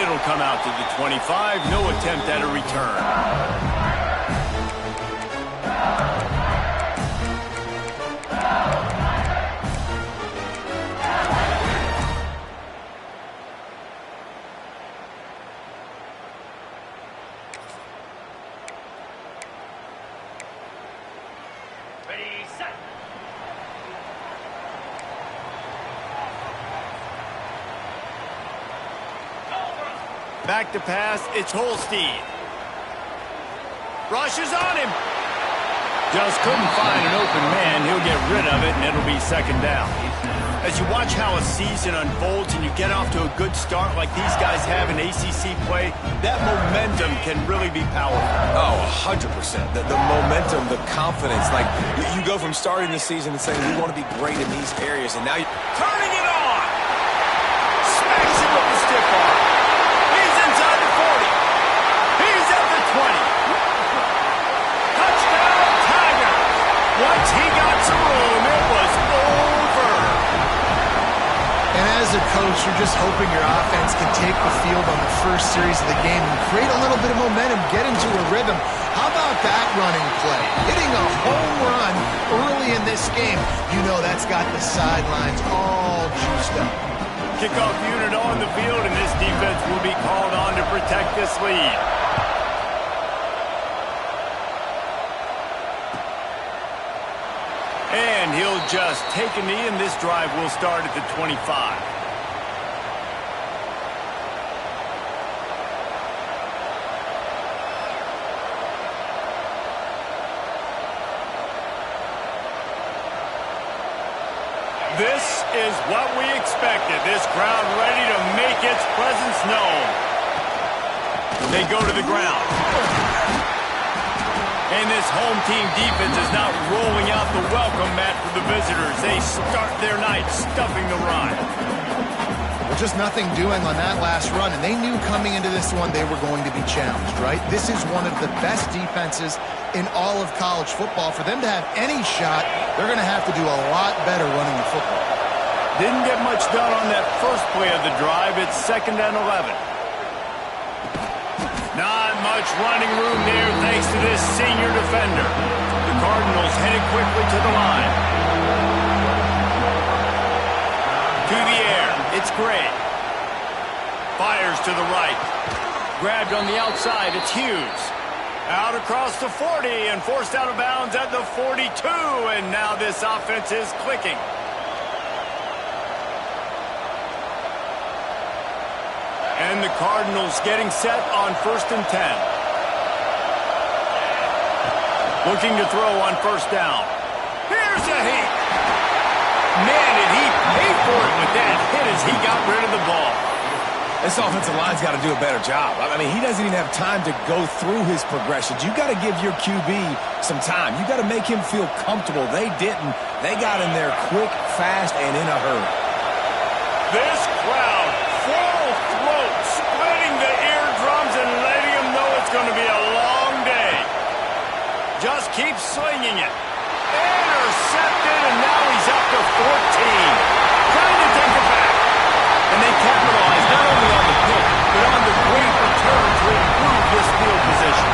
It'll come out to the 25. No attempt at a return. Back to pass, it's Holstein. Rushes on him. Just couldn't find an open man. He'll get rid of it, and it'll be second down. As you watch how a season unfolds and you get off to a good start like these guys have in ACC play, that momentum can really be powerful. Oh, 100%. The momentum, the confidence. Like, you go from starting the season and saying, we want to be great in these areas, and now you're turning it on. Smacks him with the stiff arm. He's inside the 40. He's at the 20. Touchdown, Tigers. Once he got some room, it was over. And as a coach, you're just hoping your offense can take the field on the first series of the game and create a little bit of momentum, get into a rhythm. How about that running play? Hitting a home run early in this game. You know that's got the sidelines all juiced up. Kickoff unit on the field, and this defense will be called on to protect this lead. And he'll just take a knee, and this drive will start at the 25. This is what we expected. This crowd ready to make its presence known. They go to the ground. And this home team defense is not rolling out the welcome mat for the visitors. They start their night stuffing the run. Well, just nothing doing on that last run, and they knew coming into this one they were going to be challenged, right? This is one of the best defenses in all of college football. For them to have any shot, they're going to have to do a lot better running the football. Didn't get much done on that first play of the drive. It's 2nd and 11. Not much running room there thanks to this senior defender. The Cardinals headed quickly to the line. To the air. It's Gray. Fires to the right. Grabbed on the outside. It's Hughes. Out across the 40 and forced out of bounds at the 42. And now this offense is clicking. And the Cardinals getting set on 1st and 10. Looking to throw on 1st down. Here's a hit. Man, did he pay for it with that hit as he got rid of the ball. This offensive line's got to do a better job. I mean, he doesn't even have time to go through his progressions. You got to give your QB some time. You got to make him feel comfortable. They didn't. They got in there quick, fast, and in a hurry. This crowd, full throat, splitting the eardrums and letting them know it's going to be a long day. Just keep slinging it. Intercepted, and now he's up to 14. Trying to take it back. And they capitalize not only on the pick, but on the great return to improve this field position.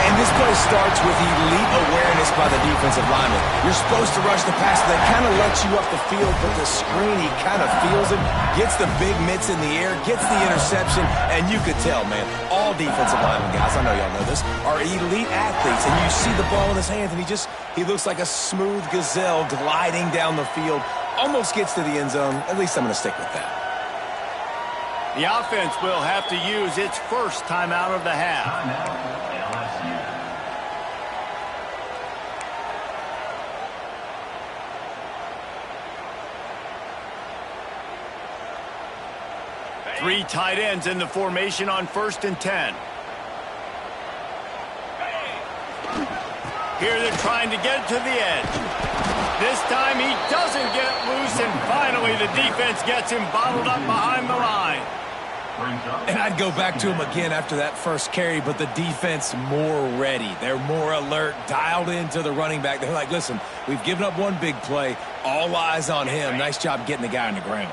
And this play starts with elite awareness by the defensive lineman. You're supposed to rush the pass. They kind of let you up the field, but the screen, he kind of feels it, gets the big mitts in the air, gets the interception, and you could tell, man, all defensive linemen guys, I know y'all know this, are elite athletes, and you see the ball in his hands, and he looks like a smooth gazelle gliding down the field, almost gets to the end zone. At least I'm going to stick with that. The offense will have to use its first timeout of the half. Three tight ends in the formation on 1st and 10. Here they're trying to get to the edge. This time he doesn't get loose, and finally the defense gets him bottled up behind the line. And I'd go back to him again after that first carry, but the defense more ready. They're more alert, dialed into the running back. They're like, listen, we've given up one big play. All eyes on him. Nice job getting the guy on the ground.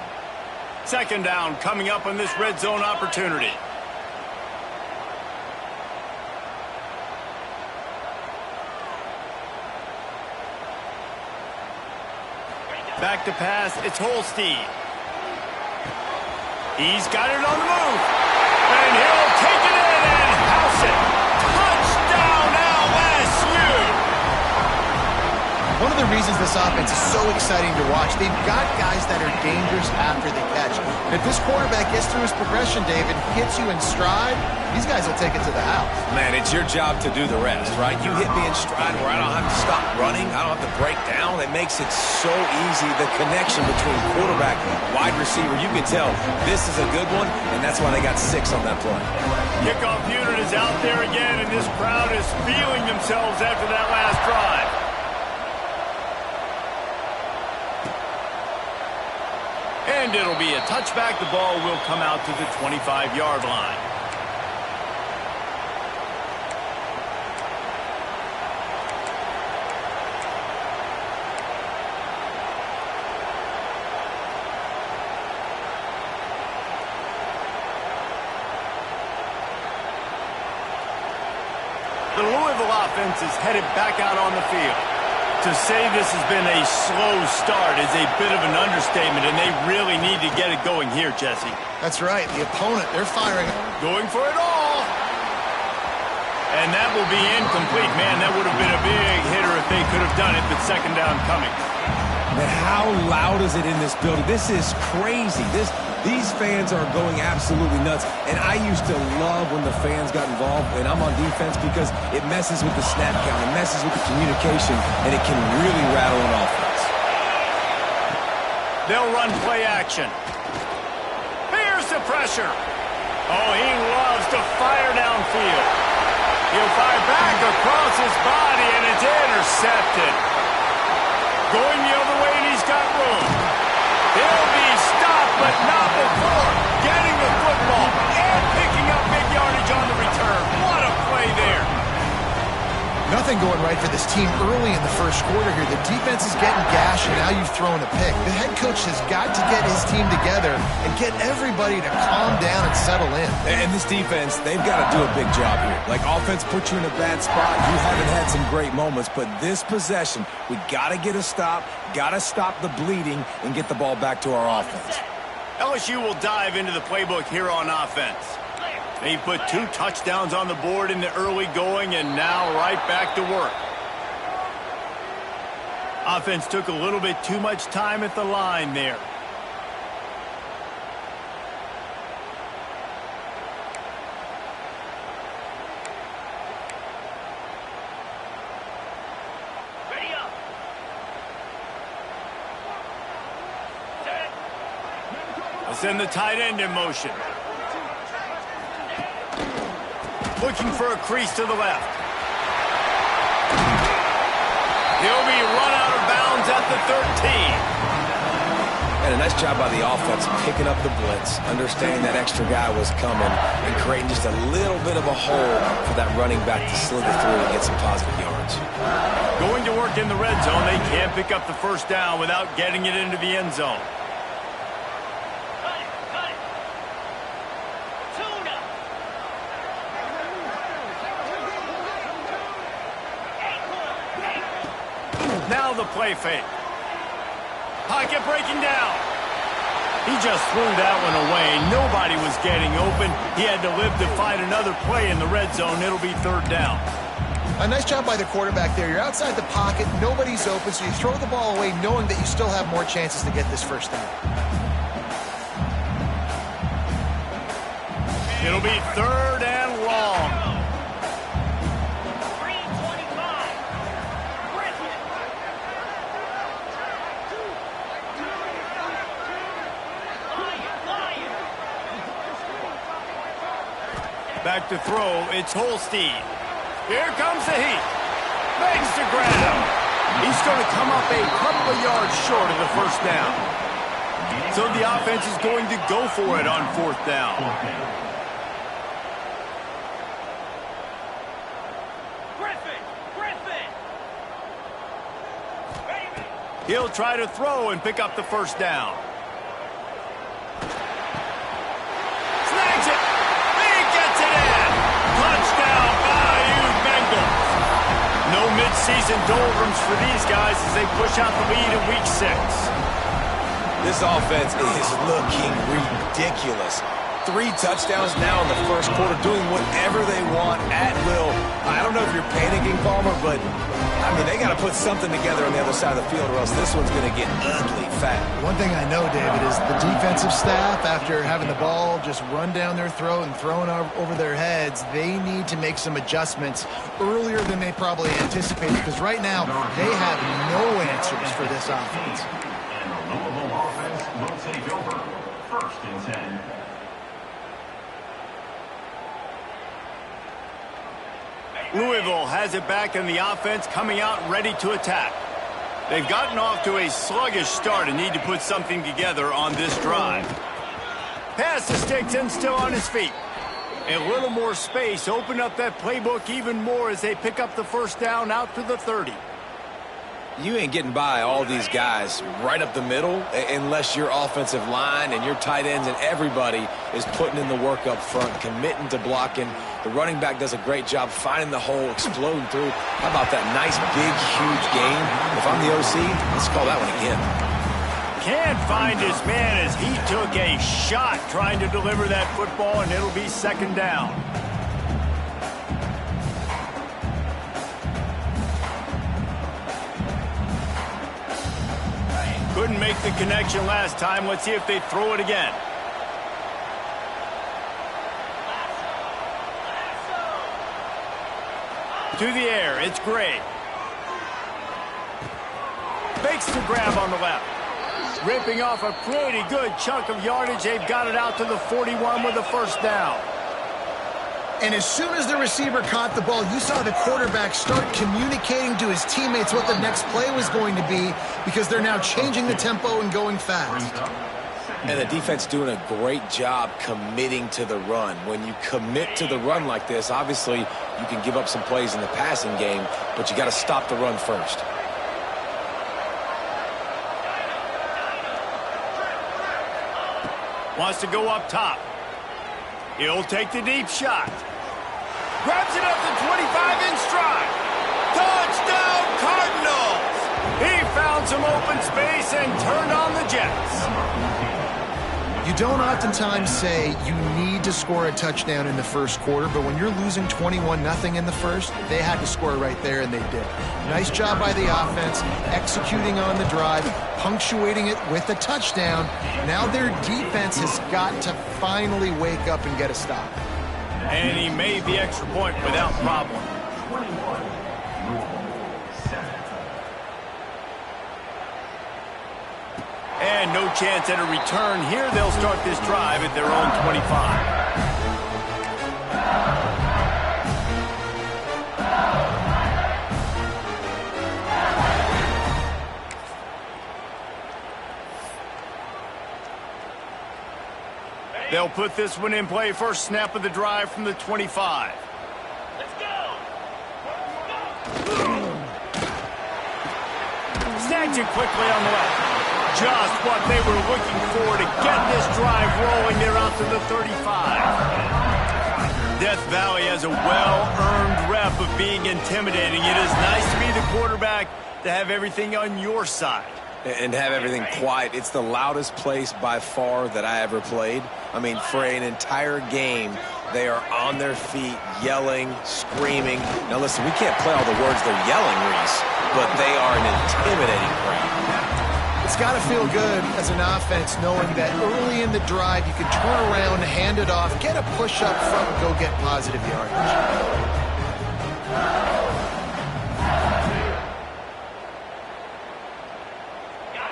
Second down coming up on this red zone opportunity. Back to pass, it's Holstein. He's got it on the move. And he'll take it in and house it. Touchdown LSU! One of the reasons this offense is so exciting to watch, they've got guys that are dangerous after the catch. And if this quarterback gets through his progression, David, hits you in stride, these guys will take it to the house. Man, it's your job to do the rest, right? You hit me in stride where I don't have to stop running. I don't have to break down. It makes it so easy. The connection between quarterback and wide receiver, you can tell this is a good one, and that's why they got 6 on that play. Kickoff unit is out there again, and this crowd is feeling themselves after that last drive. And it'll be a touchback. The ball will come out to the 25-yard line. The Louisville offense is headed back out on the field. To say this has been a slow start is a bit of an understatement, and they really need to get it going here, Jesse. That's right. The opponent, they're firing. Going for it all. And that will be incomplete. Man, that would have been a big hitter if they could have done it, but second down coming. Man, how loud is it in this building? This is crazy. These fans are going absolutely nuts. And I used to love when the fans got involved when I'm on defense because it messes with the snap count, it messes with the communication, and it can really rattle an offense. They'll run play action. Here's the pressure. Oh, he loves to fire downfield. He'll fire back across his body, and it's intercepted. Going the other way, and he's got room. He'll be stopped, but not before getting the football and picking up big yardage on the return. What a play there. Nothing going right for this team early in the first quarter here. The defense is getting gashed, and now you've thrown a pick. The head coach has got to get his team together and get everybody to calm down and settle in. And this defense, they've got to do a big job here. Like, offense put you in a bad spot. You haven't had some great moments, but this possession, we got to get a stop, got to stop the bleeding, and get the ball back to our offense. LSU will dive into the playbook here on offense. They put 2 touchdowns on the board in the early going, and now right back to work. Offense took a little bit too much time at the line there. Ready up. Let's send the tight end in motion. Looking for a crease to the left. He'll be run out of bounds at the 13. And a nice job by the offense picking up the blitz, understanding that extra guy was coming, and creating just a little bit of a hole for that running back to slither through and get some positive yards. Going to work in the red zone. They can't pick up the first down without getting it into the end zone. Now the play fake. Pocket breaking down. He just threw that one away. Nobody was getting open. He had to live to find another play in the red zone. It'll be third down. A nice job by the quarterback there. You're outside the pocket. Nobody's open, so you throw the ball away knowing that you still have more chances to get this first down. It'll be third and long. Back to throw, it's Holstein. Here comes the heat. Makes the grab. He's going to come up a couple of yards short of the first down. So the offense is going to go for it on fourth down. He'll try to throw and pick up the first down. mid-season doldrums for these guys as they push out the lead in Week 6. This offense is looking ridiculous. 3 touchdowns now in the first quarter, doing whatever they want at will. I don't know if you're panicking, Palmer, but, I mean, they got to put something together on the other side of the field or else this one's going to get ugly fast. One thing I know, David, is the defensive staff, after having the ball just run down their throat and thrown over their heads, they need to make some adjustments earlier than they probably anticipated, because right now they have no answers for this offense. And the Louisville offense will take over. 1st and 10. Louisville has it back in the offense, coming out ready to attack. They've gotten off to a sluggish start and need to put something together on this drive. Pass to sticks and still on his feet. A little more space, open up that playbook even more as they pick up the first down out to the 30. You ain't getting by all these guys right up the middle unless your offensive line and your tight ends and everybody is putting in the work up front, committing to blocking. The running back does a great job finding the hole, exploding through. How about that nice, big, huge game? If I'm the OC, let's call that one again. Can't find his man as he took a shot trying to deliver that football, and it'll be 2nd down. Couldn't make the connection last time. Let's see if they throw it again. To the air, it's Gray. Fakes the grab on the left. Ripping off a pretty good chunk of yardage. They've got it out to the 41 with a 1st down. And as soon as the receiver caught the ball, you saw the quarterback start communicating to his teammates what the next play was going to be, because they're now changing the tempo and going fast. And the defense doing a great job committing to the run. When you commit to the run like this, obviously you can give up some plays in the passing game, but you got to stop the run first. Wants to go up top. He'll take the deep shot. Grabs it up to 25 in stride. Touchdown, Cardinals! He found some open space and turned on the Jets. You don't oftentimes say you need to score a touchdown in the first quarter, but when you're losing 21-0 in the first, they had to score right there, and they did. Nice job by the offense, executing on the drive, punctuating it with a touchdown. Now their defense has got to finally wake up and get a stop. And he made the extra point without problem. 21. And no chance at a return here. They'll start this drive at their own 25. They'll put this one in play. First snap of the drive from the 25. Let's go! Snags it quickly on the left. Just what they were looking for to get this drive rolling. They're out to the 35. Death Valley has a well-earned rep of being intimidating. It is nice to be the quarterback, to have everything on your side. And have everything quiet. It's the loudest place by far that I ever played. I mean, for an entire game, they are on their feet, yelling, screaming. Now listen, we can't play all the words they're yelling, Reese, but they are an intimidating crowd. It's got to feel good as an offense knowing that early in the drive you can turn around, hand it off, get a push up front, and go get positive yardage.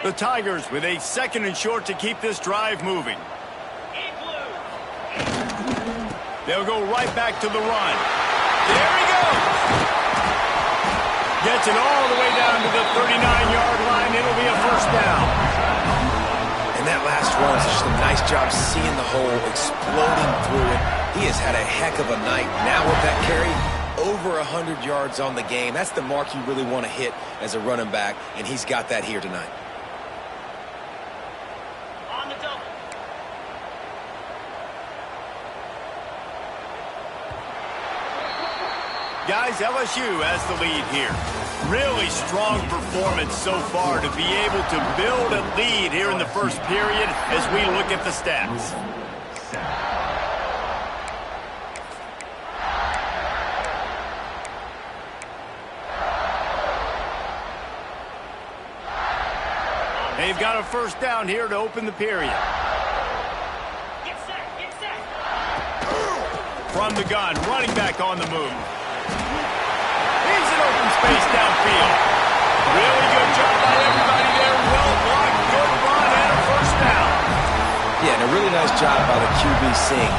The Tigers with a 2nd and short to keep this drive moving. They'll go right back to the run. There he goes! Gets it all the way down to the 39-yard line. It'll be a 1st down. And that last run is just a nice job seeing the hole, exploding through it. He has had a heck of a night. Now with that carry, over 100 yards on the game. That's the mark you really want to hit as a running back, and he's got that here tonight. Guys, LSU has the lead here. Really strong performance so far to be able to build a lead here in the first period as we look at the stats. They've got a first down here to open the period. Get set, get set. From the gun, running back on the move. He's in open space downfield. Really good job by everybody there. Well blocked, good run, and a first down. Yeah, and a really nice job by the QB seeing.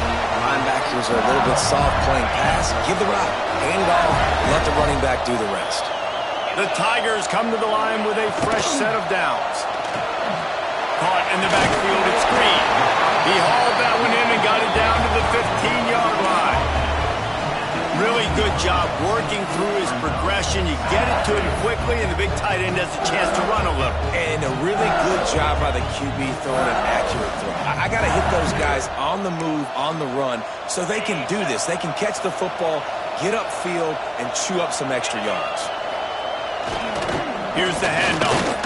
Linebackers are a little bit soft playing pass. Give the route, hand it off, let the running back do the rest. The Tigers come to the line with a fresh set of downs. Caught in the backfield, it's Green. He hauled that one in and got it down to the 15-yard line. Really good job working through his progression. You get it to him quickly, and the big tight end has a chance to run a little. And a really good job by the QB throwing an accurate throw. I got to hit those guys on the move, on the run, so they can do this. They can catch the football, get upfield, and chew up some extra yards. Here's the handoff.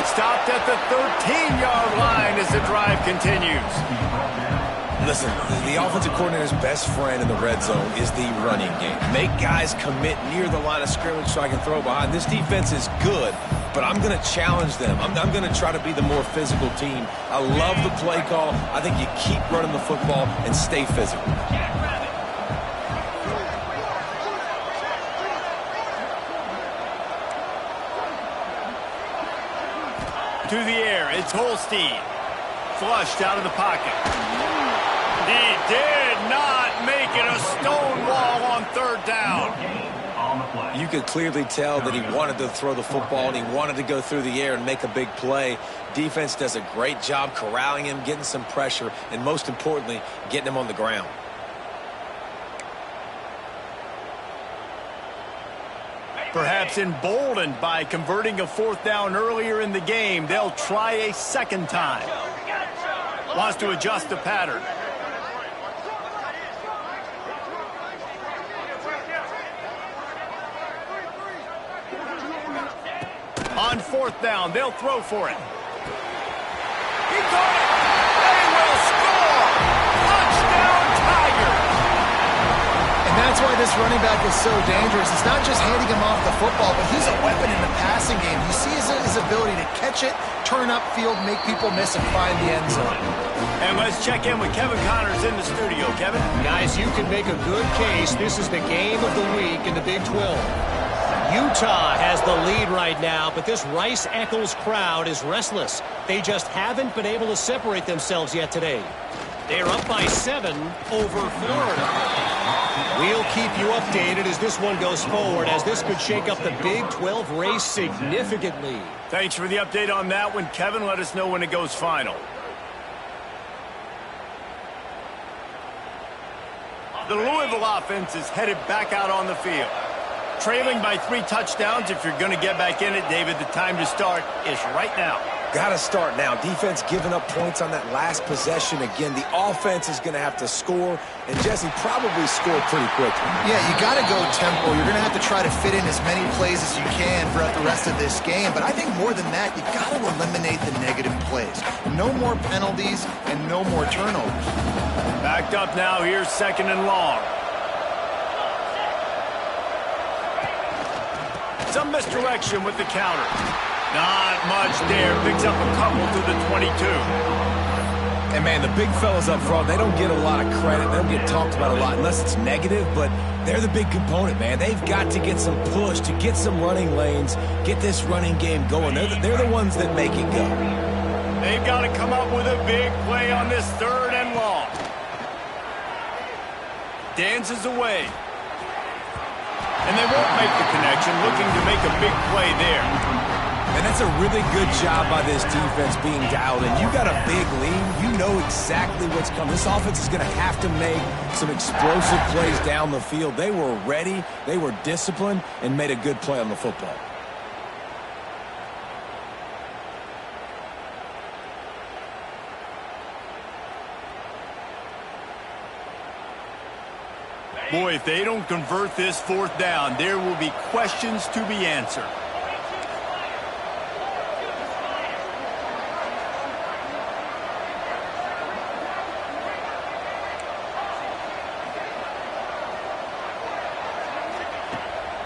Stopped at the 13-yard line as the drive continues. Listen, the offensive coordinator's best friend in the red zone is the running game. Make guys commit near the line of scrimmage so I can throw behind. This defense is good, but I'm going to challenge them. I'm going to try to be the more physical team. I love the play call. I think you keep running the football and stay physical. To the air, it's Holstein. Flushed out of the pocket. He did not make it a stone wall on third down. You could clearly tell that he wanted to throw the football and he wanted to go through the air and make a big play. Defense does a great job corralling him, getting some pressure, and most importantly, getting him on the ground. Perhaps emboldened by converting a fourth down earlier in the game, they'll try a second time. Wants to adjust the pattern. On fourth down, they'll throw for it. He caught it. They will score. Touchdown, Tigers. And that's why this running back is so dangerous. It's not just handing him off the football, but he's a weapon in the passing game. You see his ability to catch it, turn upfield, make people miss, and find the end zone. And let's check in with Kevin Connors in the studio. Kevin? Guys, you can make a good case. This is the game of the week in the Big 12. Utah has the lead right now, but this Rice-Eccles crowd is restless. They just haven't been able to separate themselves yet today. They're up by 7 over Florida. We'll keep you updated as this one goes forward, as this could shake up the Big 12 race significantly. Thanks for the update on that one, Kevin. Let us know when it goes final. The Louisville offense is headed back out on the field. Trailing by 3 touchdowns. If you're going to get back in it, David, the time to start is right now. Got to start now. Defense giving up points on that last possession. Again, the offense is going to have to score, and Jesse probably score pretty quickly. Yeah, you got to go tempo. You're going to have to try to fit in as many plays as you can throughout the rest of this game. But I think more than that, you got to eliminate the negative plays. No more penalties and no more turnovers. Backed up now. Here's second and long. Some misdirection with the counter. Not much there. Picks up a couple to the 22. And, man, the big fellas up front, they don't get a lot of credit. They don't get talked about a lot unless it's negative, but they're the big component, man. They've got to get some push, to get some running lanes, get this running game going. They're the ones that make it go. They've got to come up with a big play on this third and long. Dances away. And they won't make the connection, looking to make a big play there. And that's a really good job by this defense being dialed in. You got a big lead. You know exactly what's coming. This offense is going to have to make some explosive plays down the field. They were ready, they were disciplined, and made a good play on the football. Boy, if they don't convert this fourth down, there will be questions to be answered.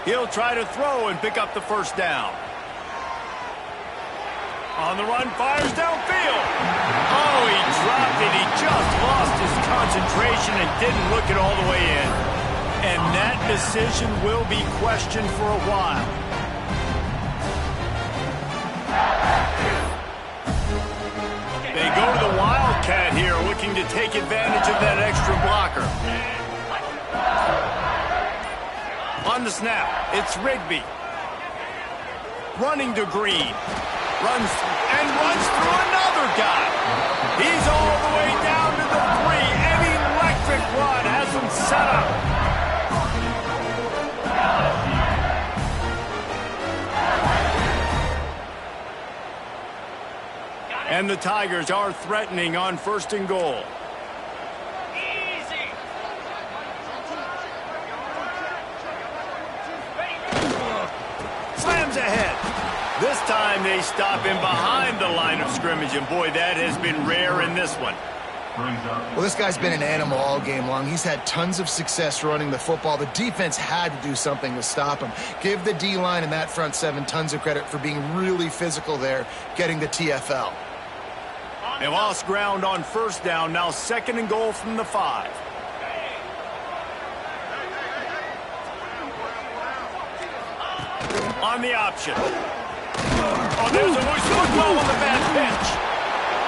He'll try to throw and pick up the first down. On the run, fires downfield. Oh, he dropped it. He just lost his concentration and didn't look it all the way in. And that decision will be questioned for a while. They go to the Wildcat here, looking to take advantage of that extra blocker. On the snap, it's Rigby. Running to Green. Runs through another guy. He's all the way down to the 3. An electric run has him set up. And the Tigers are threatening on 1st and goal. Slams ahead. This time they stop him behind the line of scrimmage, and boy, that has been rare in this one. Well, this guy's been an animal all game long. He's had tons of success running the football. The defense had to do something to stop him. Give the D-line and that front 7 tons of credit for being really physical there, getting the TFL. They lost ground on 1st down, now 2nd and goal from the 5. On the option. Oh, there's a loose football on the bad pitch.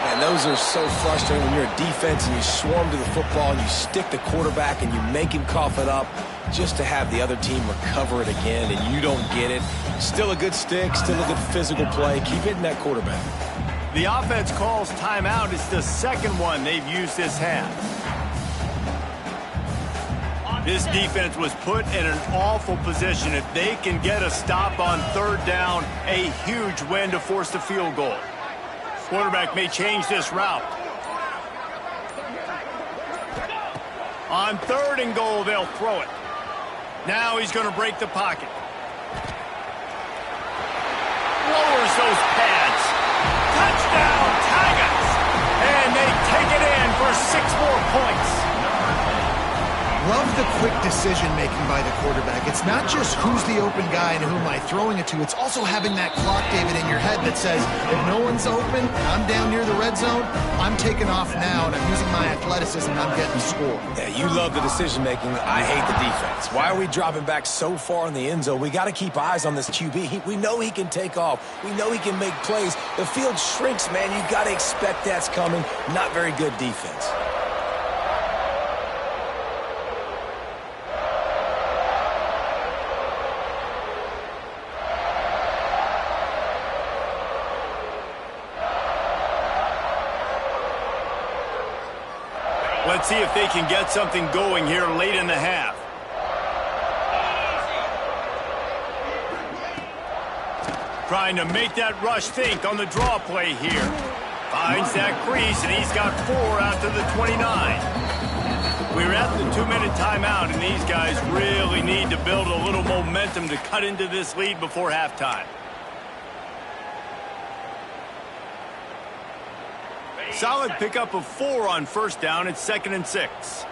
Man, those are so frustrating when you're a defense and you swarm to the football and you stick the quarterback and you make him cough it up just to have the other team recover it again and you don't get it. Still a good stick, still a good physical play. Keep hitting that quarterback. The offense calls timeout. It's the 2nd one they've used this half. This defense was put in an awful position. If they can get a stop on 3rd down, a huge win to force the field goal. Quarterback may change this route. On 3rd and goal, they'll throw it. Now he's going to break the pocket. Lowers those pads. Touchdown, Tigers! And they take it in for 6 more points. Love the quick decision-making by the quarterback. It's not just who's the open guy and who am I throwing it to. It's also having that clock, David, in your head that says, if no one's open, I'm down near the red zone, I'm taking off now, and I'm using my athleticism, and I'm getting a score. Yeah, you love the decision-making. I hate the defense. Why are we dropping back so far in the end zone? We got to keep eyes on this QB. We know he can take off. We know he can make plays. The field shrinks, man. You got to expect that's coming. Not very good defense. Let's see if they can get something going here late in the half. Trying to make that rush think on the draw play here. Finds that crease, and he's got 4 out to the 29. We're at the 2-minute timeout, and these guys really need to build a little momentum to cut into this lead before halftime. Solid pickup of 4 on 1st down. It's 2nd and 6.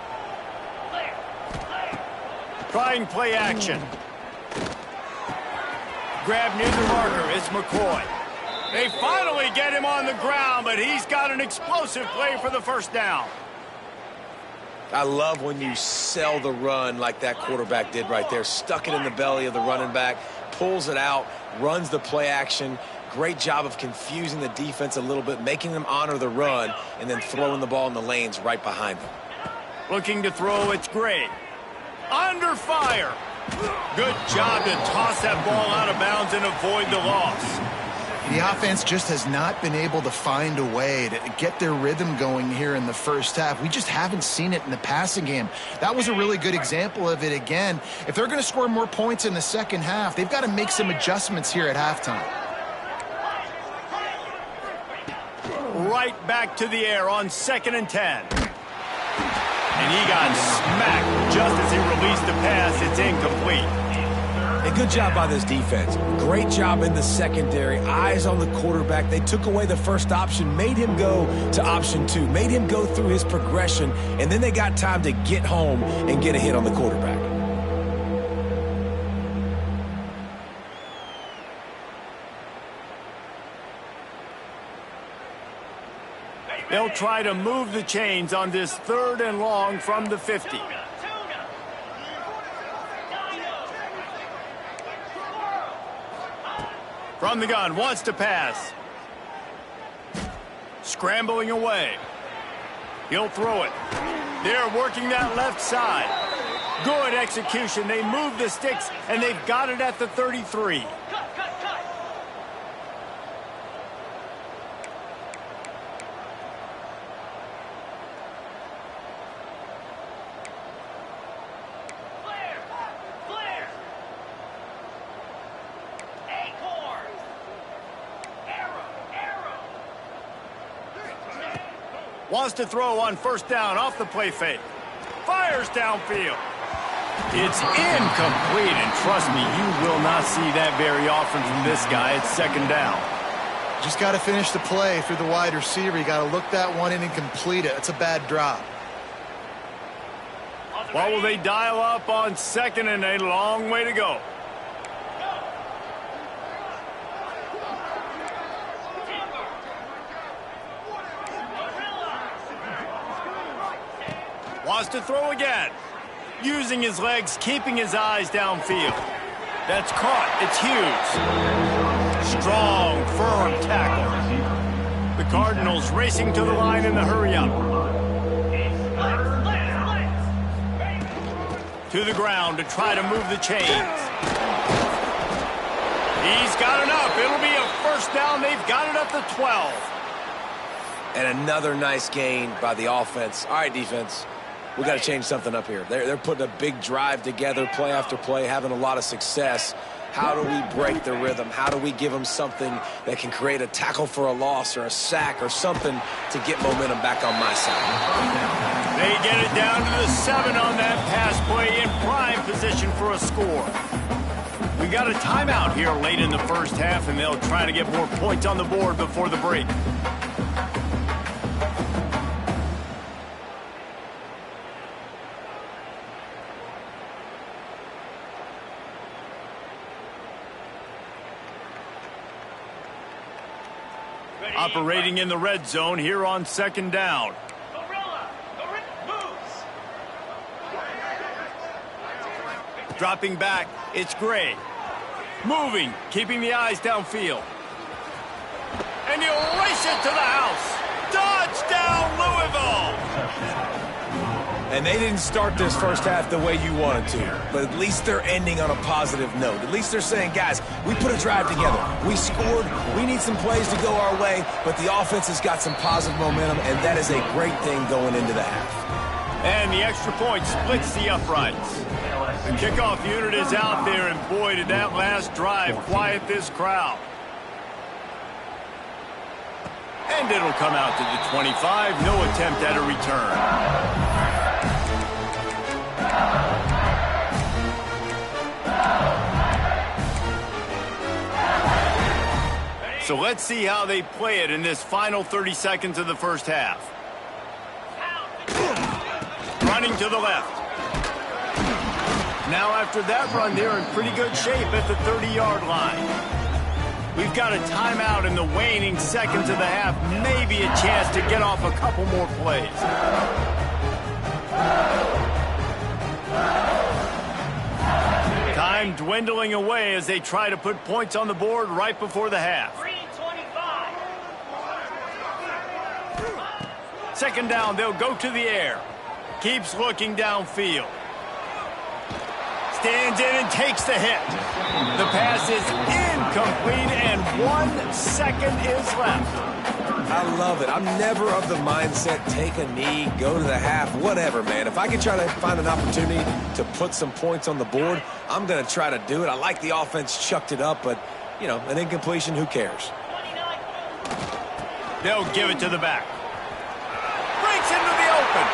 Trying play action. Grab near the marker. It's McCoy. They finally get him on the ground, but he's got an explosive play for the 1st down. I love when you sell the run like that quarterback did right there. Stuck it in the belly of the running back, pulls it out, runs the play action. Great job of confusing the defense a little bit, making them honor the run, and then throwing the ball in the lanes right behind them. Looking to throw, it's Gray. Under fire. Good job to toss that ball out of bounds and avoid the loss. The offense just has not been able to find a way to get their rhythm going here in the 1st half. We just haven't seen it in the passing game. That was a really good example of it again. If they're going to score more points in the 2nd half, they've got to make some adjustments here at halftime. Right back to the air on 2nd and 10. And he got smacked just as he released the pass. It's incomplete. A good job by this defense. Great job in the secondary. Eyes on the quarterback. They took away the first option, made him go to option 2, made him go through his progression, and then they got time to get home and get a hit on the quarterback. They'll try to move the chains on this 3rd and long from the 50. From the gun, wants to pass. Scrambling away. He'll throw it. They're working that left side. Good execution. They move the sticks, and they've got it at the 33. Wants to throw on 1st down off the play fake. Fires downfield. It's incomplete, and trust me, you will not see that very often from this guy. It's 2nd down. Just got to finish the play through the wide receiver. You got to look that one in and complete it. It's a bad drop. Well, will they dial up on 2nd and a long way to go? Wants to throw again. Using his legs, keeping his eyes downfield. That's caught. It's Hughes. Strong, firm tackle. The Cardinals racing to the line in the hurry-up. To the ground to try to move the chains. He's got enough. It'll be a 1st down. They've got it at the 12. And another nice gain by the offense. All right, defense. We got to change something up here. They're putting a big drive together, play after play, having a lot of success. How do we break the rhythm? How do we give them something that can create a tackle for a loss or a sack or something to get momentum back on my side? They get it down to the 7 on that pass play in prime position for a score. We got a timeout here late in the 1st half, and they'll try to get more points on the board before the break. Operating in the red zone here on 2nd down. Dropping back, it's Gray. Moving, keeping the eyes downfield. And he'll race it to the house. Touchdown, Louisville! And they didn't start this 1st half the way you wanted to, but at least they're ending on a positive note. At least they're saying, guys, we put a drive together. We scored. We need some plays to go our way, but the offense has got some positive momentum, and that is a great thing going into the half. And the extra point splits the uprights. The kickoff unit is out there, and boy, did that last drive quiet this crowd. And it'll come out to the 25. No attempt at a return. So let's see how they play it in this final 30 seconds of the 1st half. Running to the left. Now after that run, they're in pretty good shape at the 30-yard line. We've got a timeout in the waning seconds of the half. Maybe a chance to get off a couple more plays. Time dwindling away as they try to put points on the board right before the half. 2nd down, they'll go to the air. Keeps looking downfield. Stands in and takes the hit. The pass is incomplete, and 1 second is left. I love it. I'm never of the mindset, take a knee, go to the half, whatever, man. If I can try to find an opportunity to put some points on the board, I'm going to try to do it. I like the offense chucked it up, but, you know, an incompletion, who cares? They'll give it to the back. Breaks into the open.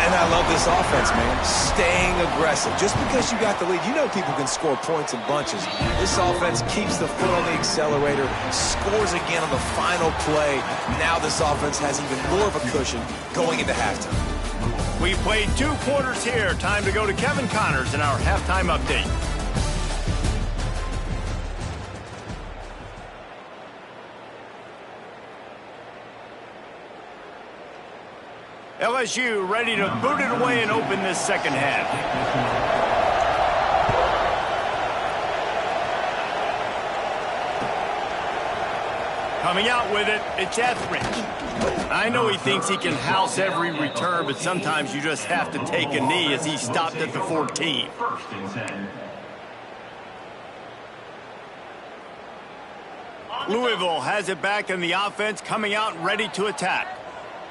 And I love this offense, man. Staying aggressive. Just because you got the lead, you know people can score points in bunches. This offense keeps the foot on the accelerator, scores again on the final play. Now this offense has even more of a cushion going into halftime. We've played 2 quarters here. Time to go to Kevin Connors in our halftime update. LSU ready to boot it away and open this second half. Coming out with it, it's Etheridge. I know he thinks he can house every return, but sometimes you just have to take a knee as he stopped at the 14. First and 10. Louisville has it back in the offense, coming out ready to attack.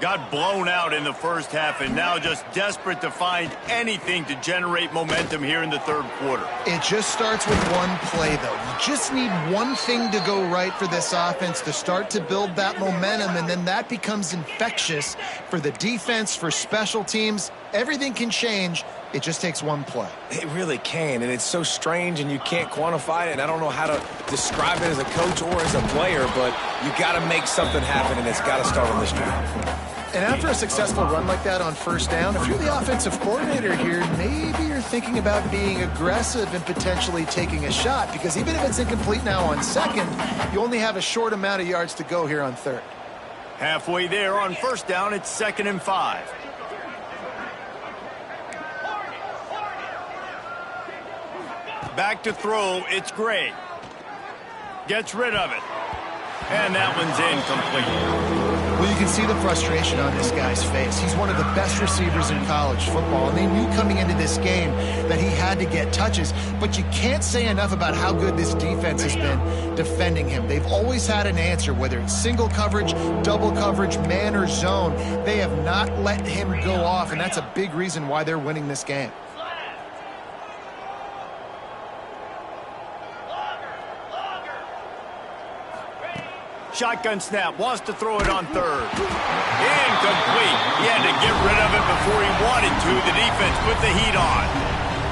Got blown out in the first half and now just desperate to find anything to generate momentum here in the third quarter. It just starts with one play, though. You just need one thing to go right for this offense to start to build that momentum, and then that becomes infectious for the defense, for special teams. Everything can change. It just takes one play. It really can, and it's so strange, and you can't quantify it, and I don't know how to describe it as a coach or as a player, but you got to make something happen, and it's got to start on this drive. And after a successful run like that on first down, if you're the offensive coordinator here, maybe you're thinking about being aggressive and potentially taking a shot, because even if it's incomplete now on second, you only have a short amount of yards to go here on third. Halfway there on first down, it's 2nd and 5. Back to throw, it's Gray. Gets rid of it. And that one's incomplete. Well, you can see the frustration on this guy's face. He's one of the best receivers in college football, and they knew coming into this game that he had to get touches, but you can't say enough about how good this defense has been defending him. They've always had an answer, whether it's single coverage, double coverage, man or zone. They have not let him go off, and that's a big reason why they're winning this game. Shotgun snap, wants to throw it on third. Incomplete. He had to get rid of it before he wanted to. The defense put the heat on.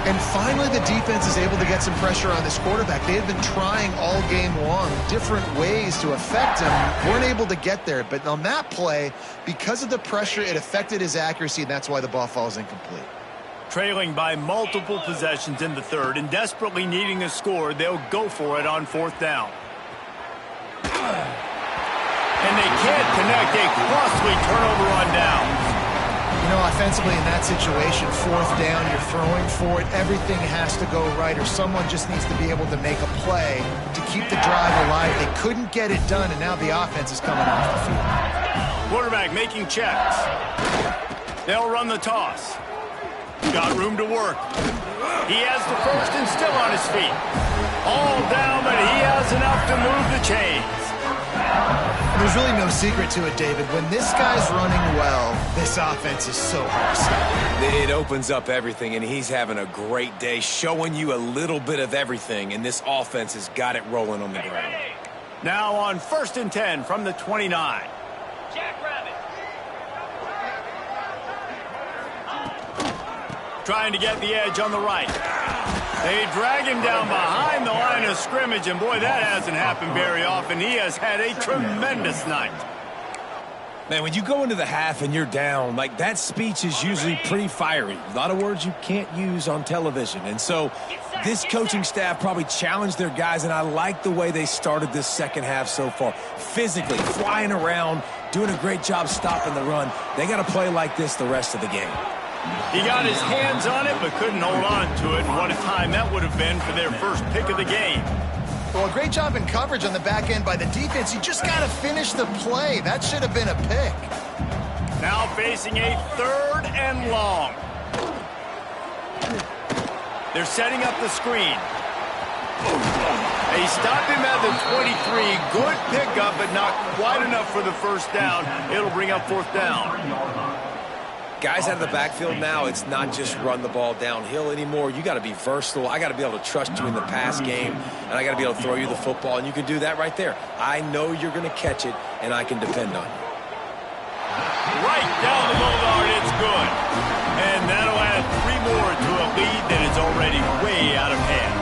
And finally, the defense is able to get some pressure on this quarterback. They had been trying all game long different ways to affect him. Weren't able to get there. But on that play, because of the pressure, it affected his accuracy, and that's why the ball falls incomplete. Trailing by multiple possessions in the third and desperately needing a score, they'll go for it on 4th down. And they can't connect. A costly turnover on downs. You know, offensively in that situation, 4th down, you're throwing for it. Everything has to go right, or someone just needs to be able to make a play to keep the drive alive. They couldn't get it done, and now the offense is coming off the field. Quarterback making checks. They'll run the toss. Got room to work. He has the first and still on his feet. All down, but he has enough to move the chains. There's really no secret to it, David. When this guy's running well, this offense is so hard to stop. It opens up everything, and he's having a great day, showing you a little bit of everything, and this offense has got it rolling on the ground. Now on 1st and 10 from the 29. Jackrabbit. Trying to get the edge on the right. They drag him down behind the line of scrimmage, and boy, that hasn't happened very often. He has had a tremendous night. Man, when you go into the half and you're down, like, that speech is usually pretty fiery. A lot of words you can't use on television. And so this coaching staff probably challenged their guys, and I like the way they started this second half so far. Physically, flying around, doing a great job stopping the run. They got to play like this the rest of the game. He got his hands on it, but couldn't hold on to it. And what a time that would have been for their first pick of the game. Well, a great job in coverage on the back end by the defense. You just got to finish the play. That should have been a pick. Now facing a 3rd and long. They're setting up the screen. They stop him at the 23. Good pickup, but not quite enough for the first down. It'll bring up 4th down. Guys out of the backfield now, it's not just run the ball downhill anymore. You got to be versatile. I got to be able to trust you in the pass game, and I got to be able to throw you the football, and you can do that right there. I know you're going to catch it, and I can depend on you. Right down the boulevard, it's good. And that'll add 3 more to a lead that is already way out of hand.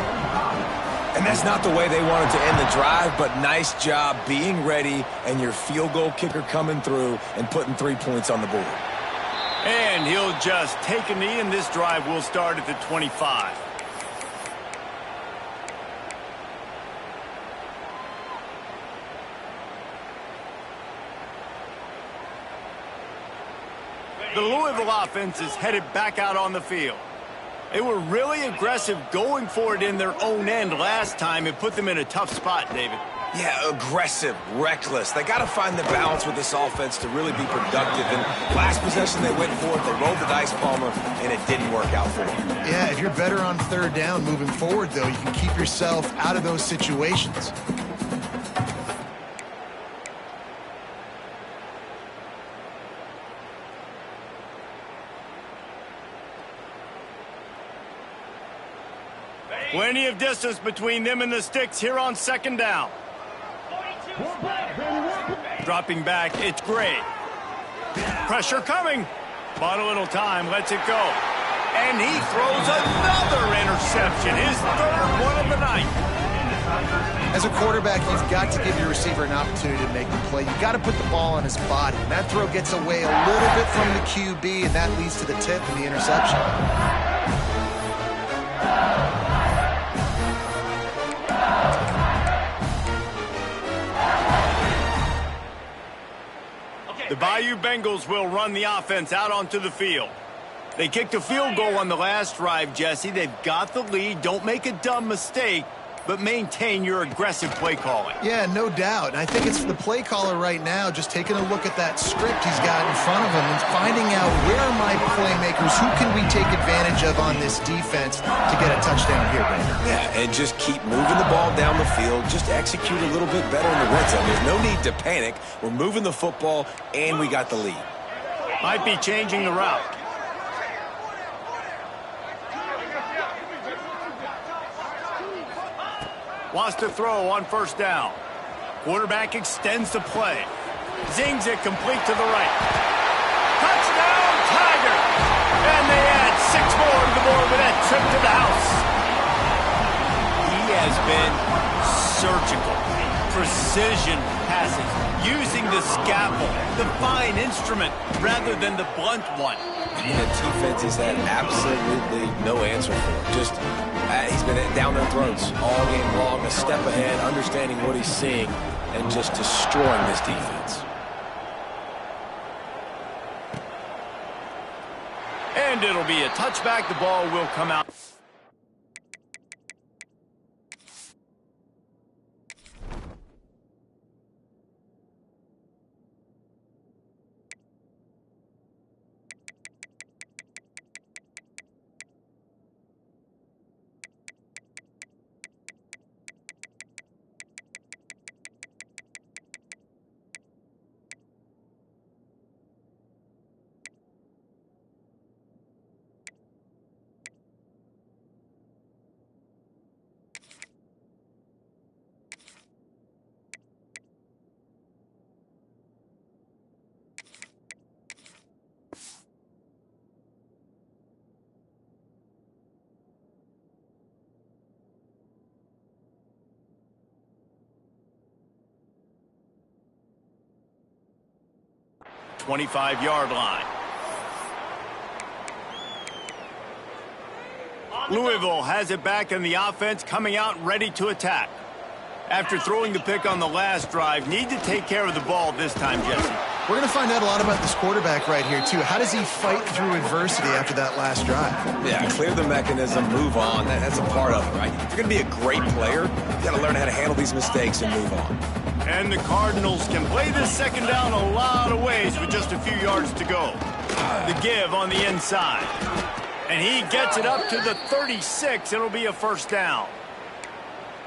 And that's not the way they wanted to end the drive, but nice job being ready and your field goal kicker coming through and putting 3 points on the board. And he'll just take a knee, and this drive will start at the 25. The Louisville offense is headed back out on the field. They were really aggressive going for it in their own end last time. It put them in a tough spot, David. Yeah, aggressive, reckless. They got to find the balance with this offense to really be productive. And last possession they went for it, they rolled the dice, Palmer, and it didn't work out for them. Yeah, if you're better on third down moving forward, though, you can keep yourself out of those situations. Plenty of distance between them and the sticks here on second down. Dropping back, it's Gray. Pressure coming. Bought a little time, lets it go. And he throws another interception, his third one of the night. As a quarterback, you've got to give your receiver an opportunity to make the play. You've got to put the ball on his body. That throw gets away a little bit from the QB, and that leads to the tip and the interception. The Bayou Bengals will run the offense out onto the field. They kicked a field goal on the last drive, Jesse. They've got the lead. Don't make a dumb mistake, but maintain your aggressive play calling. Yeah, no doubt. And I think it's the play caller right now just taking a look at that script he's got in front of him and finding out where are my playmakers, who can we take advantage of on this defense to get a touchdown here, Brandon. Yeah, and just keep moving the ball down the field. Just execute a little bit better in the red zone. There's no need to panic. We're moving the football, and we got the lead. Might be changing the route. Wants to throw on first down. Quarterback extends the play. Zings it complete to the right. Touchdown, Tiger! And they add 6 more to the board with that trip to the house. He has been surgical. Precision passes. Using the scalpel, the fine instrument, rather than the blunt one. And the defense has had absolutely no answer for it. Just, he's been down their throats all game long, a step ahead, understanding what he's seeing, and just destroying this defense. And it'll be a touchback. The ball will come out. .25-yard line. Louisville has it back, and the offense coming out ready to attack. After throwing the pick on the last drive, need to take care of the ball this time, Jesse. We're going to find out a lot about this quarterback right here, too. How does he fight through adversity after that last drive? Yeah, clear the mechanism, move on. That's a part of it, right? If you're going to be a great player, you got to learn how to handle these mistakes and move on. And the Cardinals can play this second down a lot of ways with just a few yards to go. The give on the inside. And he gets it up to the 36. It'll be a first down.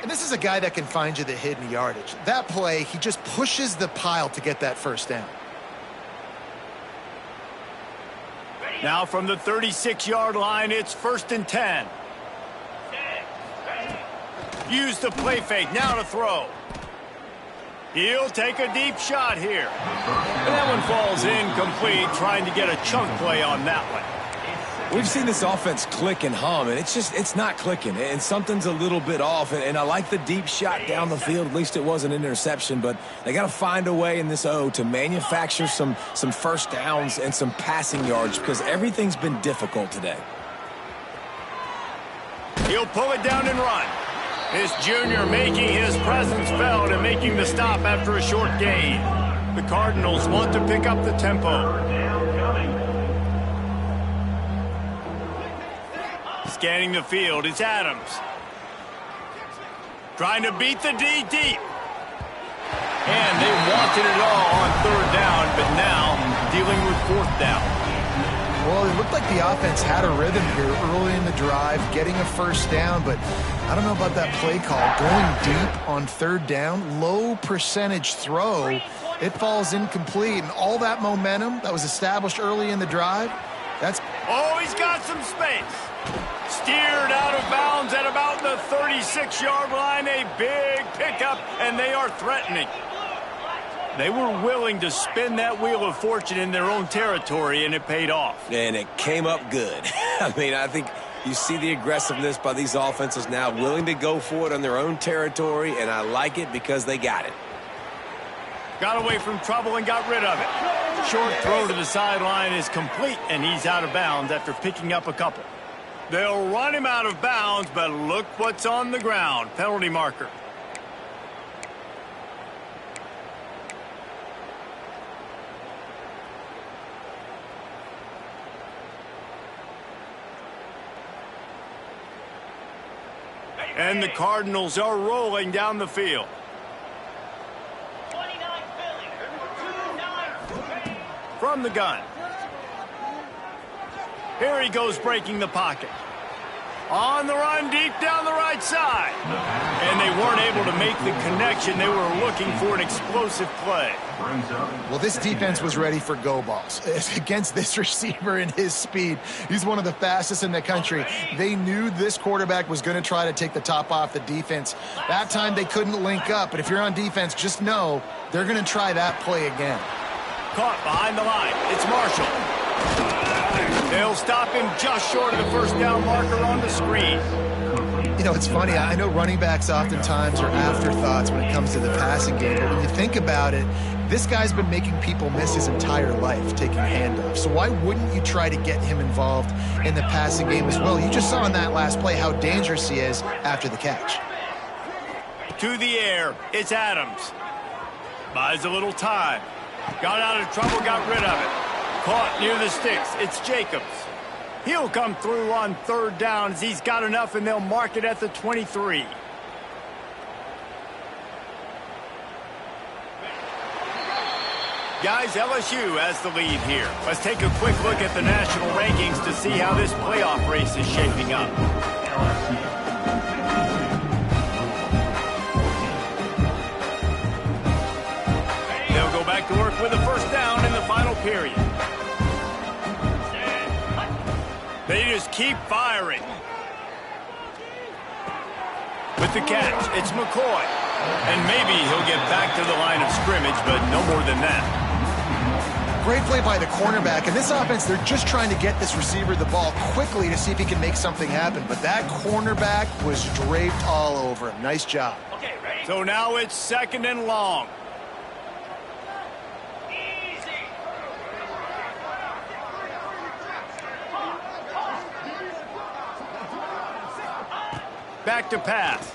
And this is a guy that can find you the hidden yardage. That play, he just pushes the pile to get that first down. Now from the 36-yard line, it's 1st and 10. Use the play fake. Now to throw. He'll take a deep shot here. And that one falls incomplete, trying to get a chunk play on that one. We've seen this offense click and hum, and it's not clicking, and something's a little bit off. And I like the deep shot down the field. At least it wasn't an interception, but they got to find a way in this O to manufacture some first downs and some passing yards because everything's been difficult today. He'll pull it down and run. This junior making his presence felt and making the stop after a short gain. The Cardinals want to pick up the tempo. Scanning the field, it's Adams. Trying to beat the D deep. And they wanted it all on third down, but now dealing with fourth down. Well, it looked like the offense had a rhythm here early in the drive, getting a first down, but I don't know about that play call. Going deep on third down, low percentage throw, it falls incomplete, and all that momentum that was established early in the drive, that's... Oh, he's got some space. Steered out of bounds at about the 36-yard line. A big pickup, and they are threatening. They were willing to spin that wheel of fortune in their own territory, and it paid off. And it came up good. I mean, I think you see the aggressiveness by these offenses now, willing to go for it on their own territory, and I like it because they got it. Got away from trouble and got rid of it. Short throw to the sideline is complete, and he's out of bounds after picking up a couple. They'll run him out of bounds, but look what's on the ground. Penalty marker. And the Cardinals are rolling down the field. From the gun. Here he goes, breaking the pocket. On the run, deep down the right side. And they weren't able to make the connection. They were looking for an explosive play. Well, this defense was ready for go balls. Against this receiver and his speed, he's one of the fastest in the country. They knew this quarterback was going to try to take the top off the defense. That time they couldn't link up, but if you're on defense, just know they're going to try that play again. Caught behind the line. It's Marshall. They'll stop him just short of the first down marker on the screen. You know, it's funny. I know running backs oftentimes are afterthoughts when it comes to the passing game, but when you think about it, this guy's been making people miss his entire life taking handoffs. So why wouldn't you try to get him involved in the passing game as well? You just saw in that last play how dangerous he is after the catch. To the air, it's Adams. Buys a little time. Got out of trouble, got rid of it. Caught near the sticks, it's Jacobs. He'll come through on third down as he's got enough, and they'll mark it at the 23. Guys, LSU has the lead here. Let's take a quick look at the national rankings to see how this playoff race is shaping up. They'll go back to work with a first down in the final period. They just keep firing. With the catch, it's McCoy. And maybe he'll get back to the line of scrimmage, but no more than that. Great play by the cornerback. In this offense, they're just trying to get this receiver the ball quickly to see if he can make something happen. But that cornerback was draped all over him. Nice job. Okay, ready? So now it's second and long. Back to pass.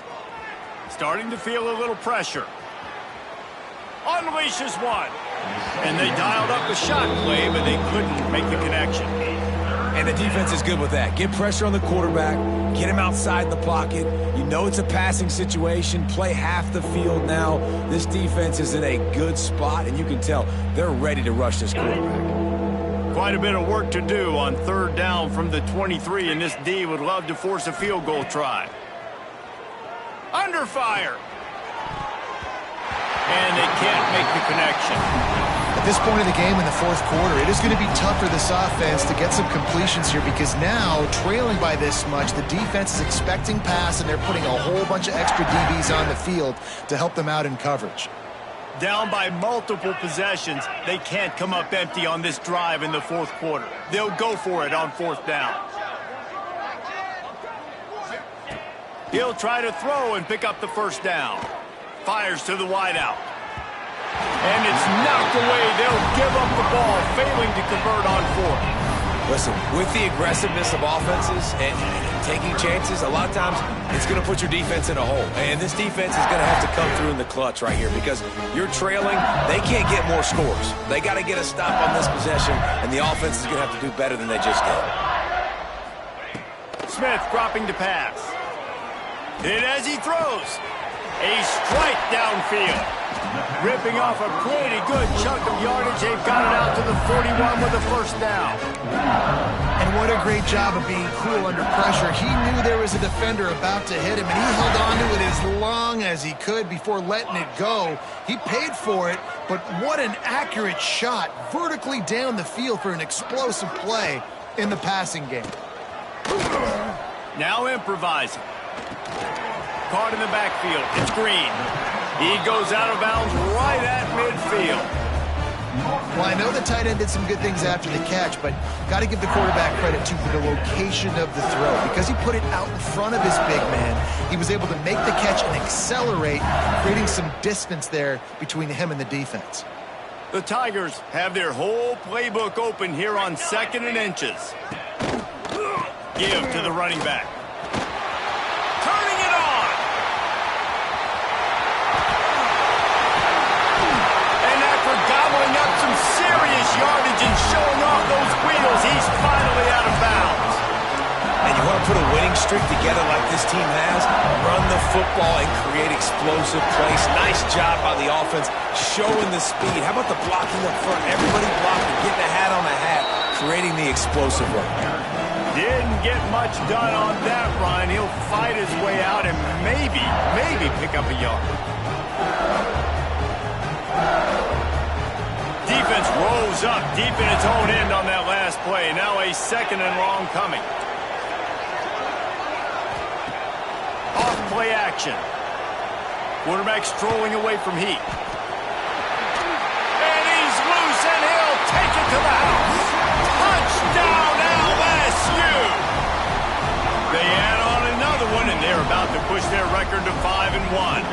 Starting to feel a little pressure. Unleashes one. And they dialed up a shot play, but they couldn't make the connection. And the defense is good with that. Get pressure on the quarterback. Get him outside the pocket. You know it's a passing situation. Play half the field now. This defense is in a good spot, and you can tell they're ready to rush this quarterback. Quite a bit of work to do on third down from the 23, and this D would love to force a field goal try. Under fire. And they can't make the connection. At this point of the game in the fourth quarter, it is going to be tough for this offense to get some completions here because now, trailing by this much, the defense is expecting pass, and they're putting a whole bunch of extra DBs on the field to help them out in coverage. Down by multiple possessions, they can't come up empty on this drive in the fourth quarter. They'll go for it on fourth down. He'll try to throw and pick up the first down. Fires to the wideout. And it's knocked away. They'll give up the ball, failing to convert on fourth. Listen, with the aggressiveness of offenses and taking chances, a lot of times it's going to put your defense in a hole. And this defense is going to have to come through in the clutch right here because you're trailing. They can't get more scores. They got to get a stop on this possession, and the offense is going to have to do better than they just did. Smith dropping to pass. Hit as he throws. A strike downfield. Ripping off a pretty good chunk of yardage. They've got it out to the 41 with a first down. And what a great job of being cool under pressure. He knew there was a defender about to hit him, and he held on to it as long as he could before letting it go. He paid for it, but what an accurate shot vertically down the field for an explosive play in the passing game. Now improvising. Caught in the backfield. It's Green. He goes out of bounds right at midfield. Well, I know the tight end did some good things after the catch, but got to give the quarterback credit, too, for the location of the throw. Because he put it out in front of his big man, he was able to make the catch and accelerate, creating some distance there between him and the defense. The Tigers have their whole playbook open here on 2nd and inches. Give to the running back. Serious yardage and showing off those wheels. He's finally out of bounds. And you want to put a winning streak together like this team has? Run the football and create explosive plays. Nice job by the offense, showing the speed. How about the blocking up front? Everybody blocking, getting a hat on a hat, creating the explosive run. Didn't get much done on that run. He'll fight his way out and maybe pick up a yard. Defense rolls up deep in its own end on that last play. Now a 2nd and long coming. Off play action. Quarterback strolling away from heat. And he's loose, and he'll take it to the house. Touchdown, LSU! They add on another one, and they're about to push their record to 5-1.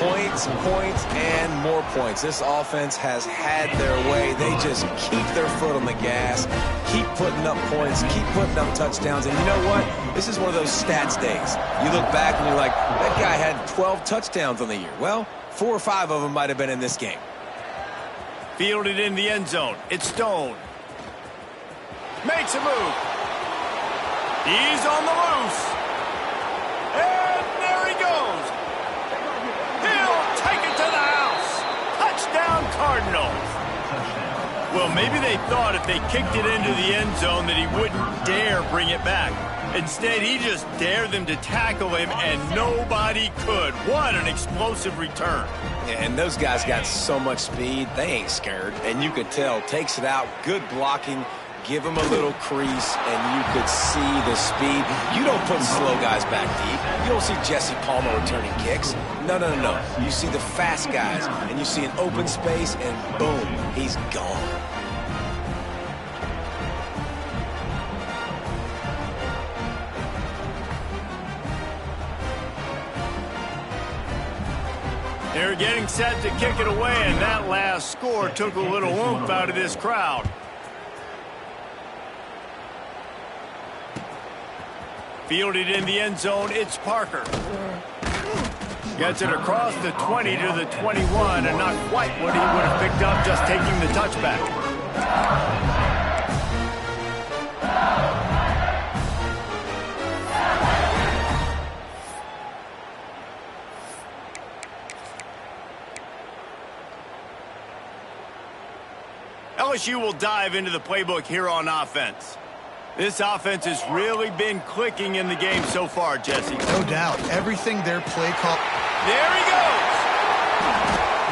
Points, points, and more points. This offense has had their way. They just keep their foot on the gas, keep putting up points, keep putting up touchdowns. And you know what? This is one of those stats days. You look back and you're like, that guy had 12 touchdowns on the year. Well, 4 or 5 of them might have been in this game. Fielded in the end zone. It's Stone. Makes a move. He's on the loose. And there he goes. Touchdown, Cardinals. Well, maybe they thought if they kicked it into the end zone that he wouldn't dare bring it back. Instead, he just dared them to tackle him, and nobody could. What an explosive return. And those guys got so much speed, they ain't scared. And you could tell, takes it out, good blocking, give him a little crease, and you could see the speed. You don't put slow guys back deep. You don't see Jesse Palmer returning kicks. No. You see the fast guys, and you see an open space, and boom, he's gone. They're getting set to kick it away, and that last score took a little oomph out of this crowd. Fielded in the end zone, it's Parker. Gets it across the 20 to the 21, and not quite what he would have picked up just taking the touchback. LSU will dive into the playbook here on offense. This offense has really been clicking in the game so far, Jesse. No doubt. Everything their play call. There he goes.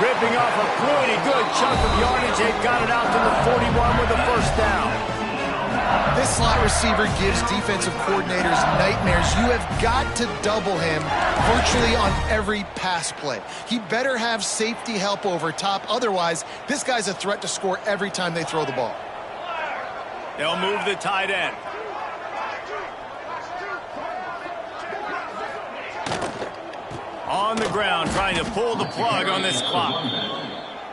Ripping off a pretty good chunk of yardage. They've got it out to the 41 with the first down. This slot receiver gives defensive coordinators nightmares. You have got to double him virtually on every pass play. He better have safety help over top. Otherwise, this guy's a threat to score every time they throw the ball. They'll move the tight end. On the ground, trying to pull the plug on this clock.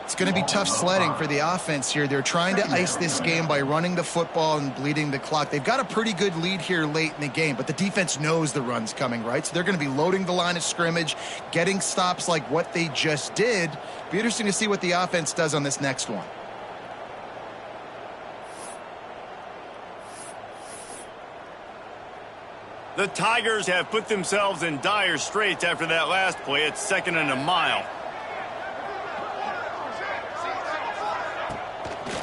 It's going to be tough sledding for the offense here. They're trying to ice this game by running the football and bleeding the clock. They've got a pretty good lead here late in the game, but the defense knows the run's coming, right? So they're going to be loading the line of scrimmage, getting stops like what they just did. Be interesting to see what the offense does on this next one. The Tigers have put themselves in dire straits after that last play. It's 2nd and a mile.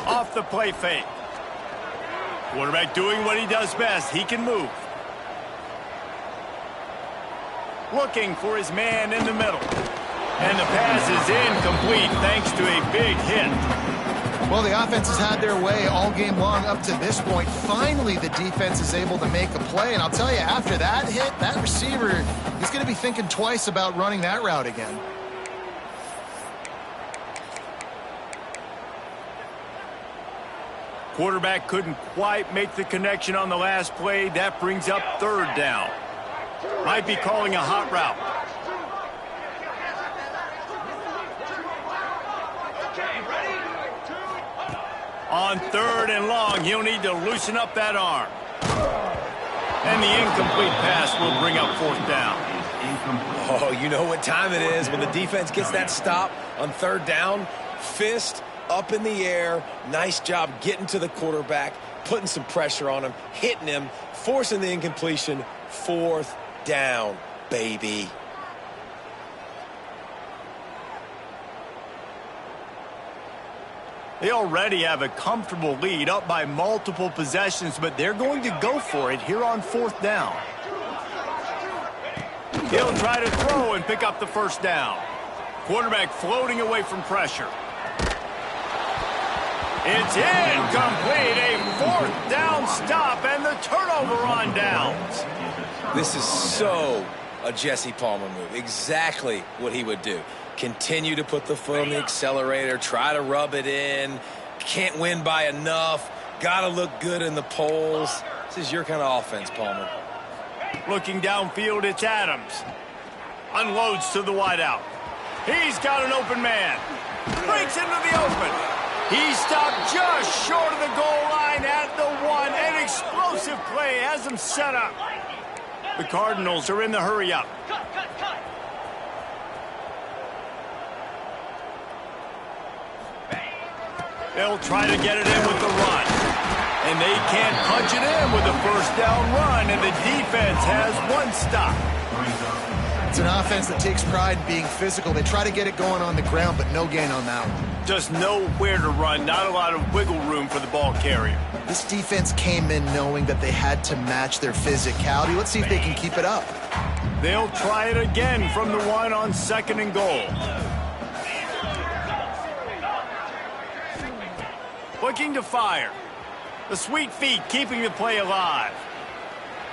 Off the play fake. Quarterback doing what he does best. He can move. Looking for his man in the middle. And the pass is incomplete thanks to a big hit. Well, the offense has had their way all game long up to this point. Finally, the defense is able to make a play. And I'll tell you, after that hit, that receiver, he's going to be thinking twice about running that route again. Quarterback couldn't quite make the connection on the last play. That brings up 3rd down. Might be calling a hot route. On 3rd and long, he'll need to loosen up that arm. And the incomplete pass will bring up 4th down. Oh, you know what time it is when the defense gets that stop on 3rd down. Fist up in the air. Nice job getting to the quarterback, putting some pressure on him, hitting him, forcing the incompletion. 4th down, baby. They already have a comfortable lead, up by multiple possessions, but they're going to go for it here on 4th down. He'll try to throw and pick up the 1st down. Quarterback floating away from pressure. It's incomplete, a 4th down stop, and the turnover on downs. This is so a Jesse Palmer move. Exactly what he would do. Continue to put the foot on the accelerator, try to rub it in. Can't win by enough. Got to look good in the polls. This is your kind of offense, Palmer. Looking downfield, it's Adams. Unloads to the wideout. He's got an open man. Breaks into the open. He stopped just short of the goal line at the 1. An explosive play has him set up. The Cardinals are in the hurry-up. They'll try to get it in with the run. And they can't punch it in with a 1st down run, and the defense has 1 stop. It's an offense that takes pride in being physical. They try to get it going on the ground, but no gain on that one. Just nowhere to run, not a lot of wiggle room for the ball carrier. This defense came in knowing that they had to match their physicality. Let's see if they can keep it up. They'll try it again from the 1 on 2nd and goal. Looking to fire. The sweet feet keeping the play alive.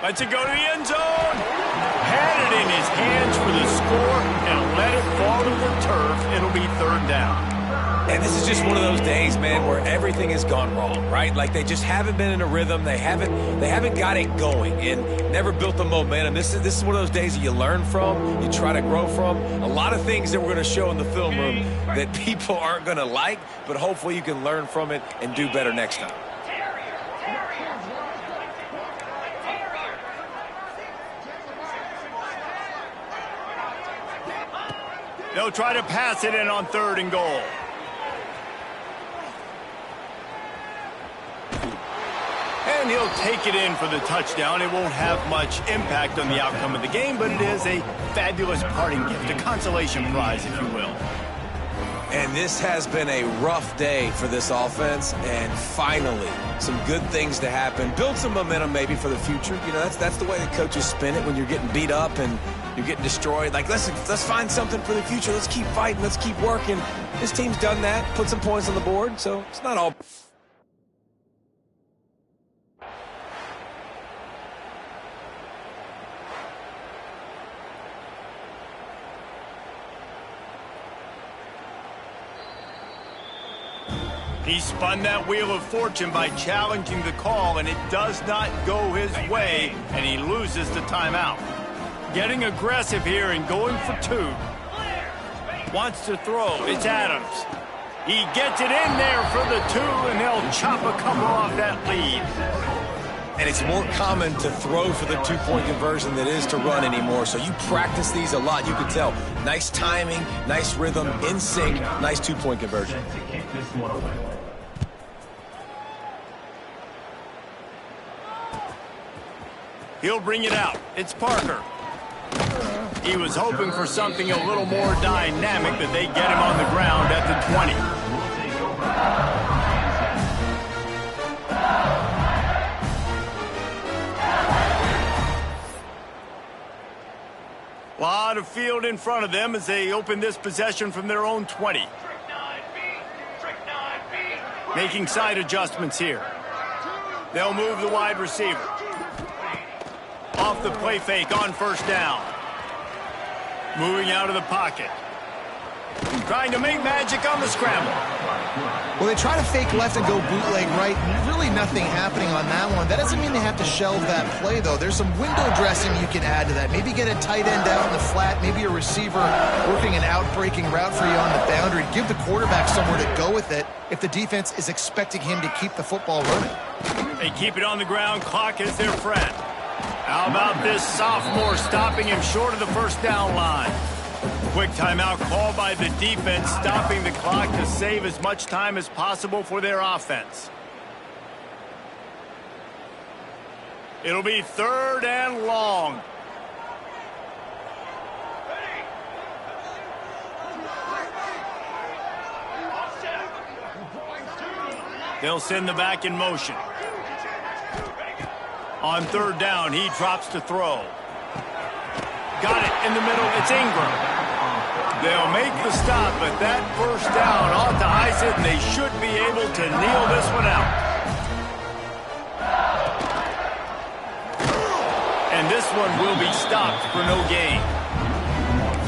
Lets it go to the end zone. Had it in his hands for the score and let it fall to the turf. It'll be 3rd down. And this is just one of those days, man, where everything has gone wrong, right? Like they just haven't been in a rhythm. They haven't got it going and never built the momentum. This is one of those days that you learn from, you try to grow from. A lot of things that we're going to show in the film room that people aren't going to like, but hopefully you can learn from it and do better next time. They'll try to pass it in on 3rd and goal. And he'll take it in for the touchdown. It won't have much impact on the outcome of the game, but it is a fabulous parting gift, a consolation prize, if you will. And this has been a rough day for this offense, and finally, some good things to happen. Build some momentum maybe for the future. You know, that's the way the coaches spin it when you're getting beat up and you're getting destroyed. Like, let's find something for the future. Let's keep fighting. Let's keep working. This team's done that, put some points on the board, so it's not all. He spun that wheel of fortune by challenging the call, and it does not go his way, and he loses the timeout. Getting aggressive here and going for two. Wants to throw. It's Adams. He gets it in there for the two, and they'll chop a couple off that lead. And it's more common to throw for the two-point conversion than it is to run anymore. So you practice these a lot. You can tell. Nice timing, nice rhythm, in sync, nice two-point conversion. To kick this one away. He'll bring it out. It's Parker. He was hoping for something a little more dynamic, but they get him on the ground at the 20. Will take over. Lot of field in front of them as they open this possession from their own 20. Making side adjustments here. They'll move the wide receiver. Off the play fake on first down. Moving out of the pocket. Trying to make magic on the scramble. Well, they try to fake left and go bootleg right. Really nothing happening on that one. That doesn't mean they have to shelve that play, though. There's some window dressing you can add to that. Maybe get a tight end out in the flat. Maybe a receiver working an out-breaking route for you on the boundary. Give the quarterback somewhere to go with it if the defense is expecting him to keep the football running. They keep it on the ground. Clock is their friend. How about this sophomore stopping him short of the first down line? Quick timeout called by the defense, stopping the clock to save as much time as possible for their offense. It'll be 3rd and long. They'll send the back in motion. On 3rd down, he drops to throw. Got it in the middle. It's Ingram. They'll make the stop, but that first down ought to ice it, and they should be able to kneel this one out. And this one will be stopped for no gain.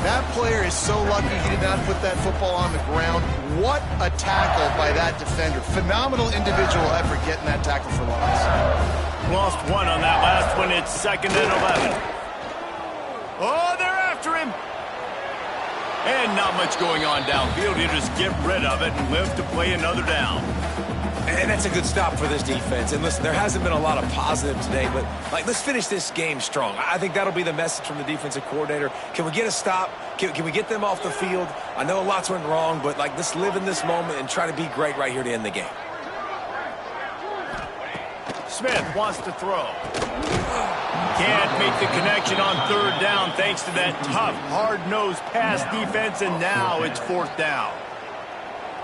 That player is so lucky he did not put that football on the ground. What a tackle by that defender. Phenomenal individual effort getting that tackle for loss. Lost one on that last one. It's 2nd and 11. Oh, they're after him. And not much going on downfield. You just get rid of it and live to play another down. And that's a good stop for this defense. And listen, there hasn't been a lot of positive today, but let's finish this game strong. I think that'll be the message from the defensive coordinator. Can we get a stop? Can we get them off the field? I know lots went wrong, but let's live in this moment and try to be great right here to end the game. Smith wants to throw. Can't make the connection on 3rd down thanks to that tough, hard-nosed pass defense, and now it's 4th down.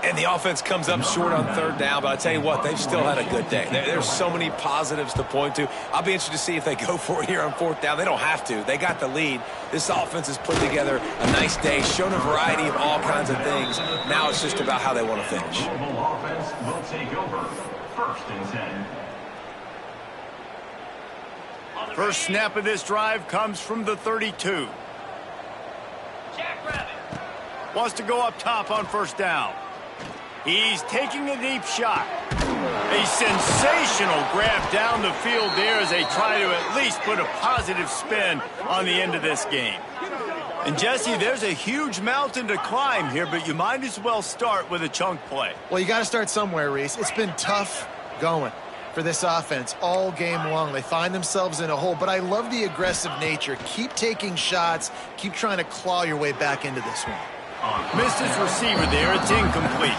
And the offense comes up short on 3rd down, but I tell you what, they've still had a good day. There's so many positives to point to. I'll be interested to see if they go for it here on 4th down. They don't have to. They got the lead. This offense has put together a nice day, shown a variety of all kinds of things. Now it's just about how they want to finish. Mobile offense will take over. 1st and 10. First snap of this drive comes from the 32. Jackrabbit. Wants to go up top on 1st down. He's taking a deep shot. A sensational grab down the field there as they try to at least put a positive spin on the end of this game. And Jesse, there's a huge mountain to climb here, but you might as well start with a chunk play. Well, you got to start somewhere, Reese. It's been tough going for this offense all game long. They find themselves in a hole, but I love the aggressive nature. Keep taking shots. Keep trying to claw your way back into this one. Missed his receiver there. It's incomplete.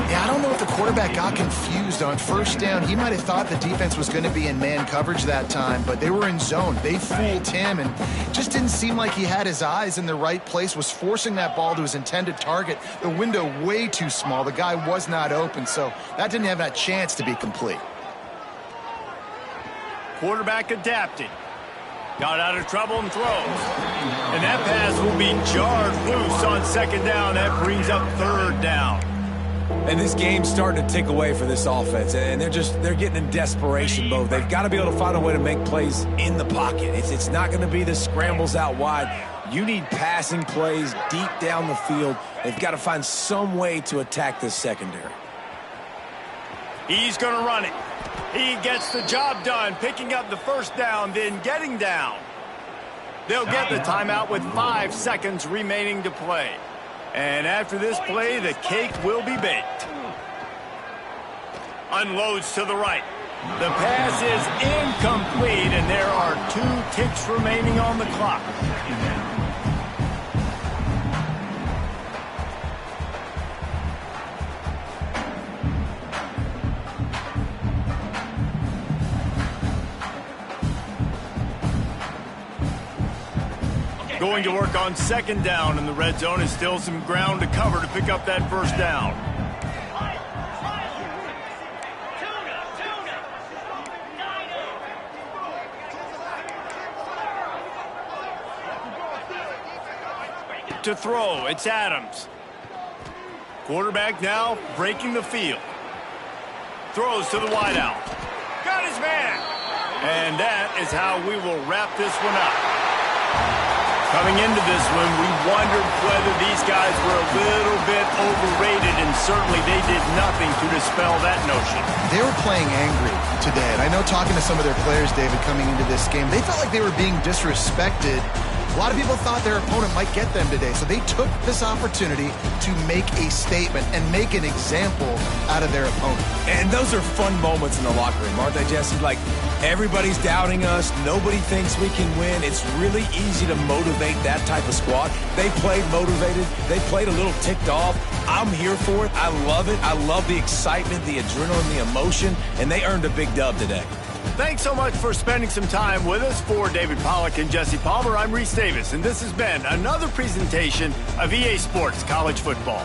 Yeah, I don't know if the quarterback got confused on 1st down. He might have thought the defense was going to be in man coverage that time, but they were in zone. They fooled him and just didn't seem like he had his eyes in the right place, was forcing that ball to his intended target. The window way too small. The guy was not open, so that didn't have that chance to be complete. Quarterback adapted. Got out of trouble and throws. And that pass will be jarred loose on 2nd down. That brings up 3rd down. And this game's starting to tick away for this offense, and they're getting in desperation mode. They've got to be able to find a way to make plays in the pocket. It's not going to be the scrambles out wide. You need passing plays deep down the field. They've got to find some way to attack this secondary. He's going to run it. He gets the job done, picking up the first down, then getting down. They'll get the timeout with 5 seconds remaining to play. And after this play, the cake will be baked. Unloads to the right. The pass is incomplete, and there are 2 ticks remaining on the clock. Going to work on second down in the red zone, is still some ground to cover to pick up that first down. To throw, it's Adams. Quarterback now breaking the field. Throws to the wideout. Got his man. And that is how we will wrap this one up. Coming into this one, we wondered whether these guys were a little bit overrated, and certainly they did nothing to dispel that notion. They were playing angry today, and I know talking to some of their players, David, coming into this game, they felt like they were being disrespected. A lot of people thought their opponent might get them today, so they took this opportunity to make a statement and make an example out of their opponent. And those are fun moments in the locker room, aren't they, Jesse? Like, everybody's doubting us. Nobody thinks we can win. It's really easy to motivate that type of squad. They played motivated. They played a little ticked off. I'm here for it. I love it. I love the excitement, the adrenaline, the emotion, and they earned a big dub today. Thanks so much for spending some time with us. For David Pollack and Jesse Palmer, I'm Reese Davis, and this has been another presentation of EA Sports College Football.